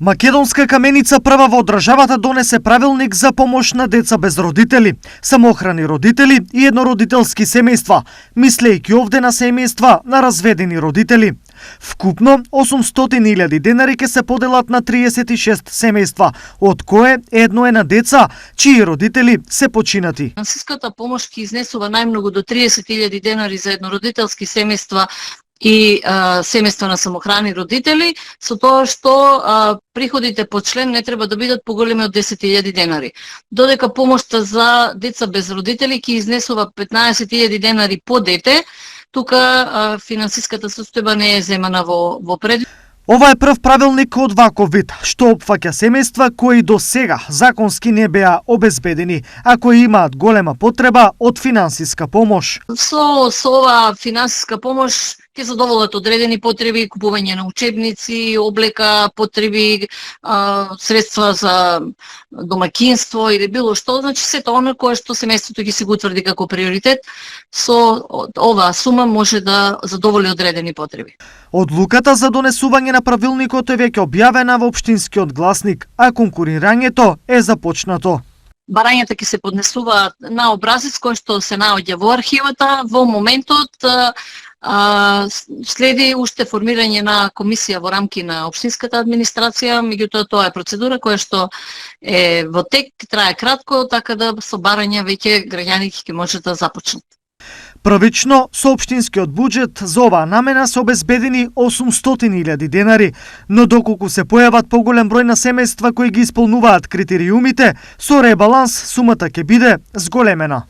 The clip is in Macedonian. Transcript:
Македонска каменица прва во државата донесе правилник за помош на деца без родители, самоохрани родители и еднородителски семејства, мислејќи овде на семејства на разведени родители. Вкупно 800.000 денари ќе се поделат на 36 семејства, од кое едно е на деца чии родители се починати. Финансиската помош ќе изнесува најмногу до 30.000 денари за еднородителски семејства и семејства на самохрани родители, со тоа што приходите по член не треба да бидат поголеми од 10.000 денари. Додека помошта за деца без родители ќе изнесува 15.000 денари по дете, тука финансиската состојба не е земана во пред. Ова е прв правилник од ваков вид, што опфаќа семејства кои до сега законски не беа обезбедени, а кои имаат голема потреба од финансиска помош. Со оваа финансиска помош ќе задоволат одредени потреби, купување на учебници, облека, потреби, средства за домаќинство или било што, значи сето оно кое што семејството ќе си го утврди како приоритет, со оваа сума може да задоволи одредени потреби. Одлуката за донесување на правилникот е веќе објавена во општинскиот гласник, а конкурирањето е започнато. Барањата ќе се поднесуваат на образец кој што се наоѓа во архивата. Во моментот следи уште формирање на комисија во рамки на општинската администрација, меѓутоа тоа е процедура која што е во тек, трае кратко, така да со барања веќе граѓаните ќе може да започнат. Првично, со општинскиот буџет за оваа намена се обезбедени 800.000 денари, но доколку се појават поголем број на семејства кои ги исполнуваат критериумите, со ребаланс сумата ќе биде зголемена.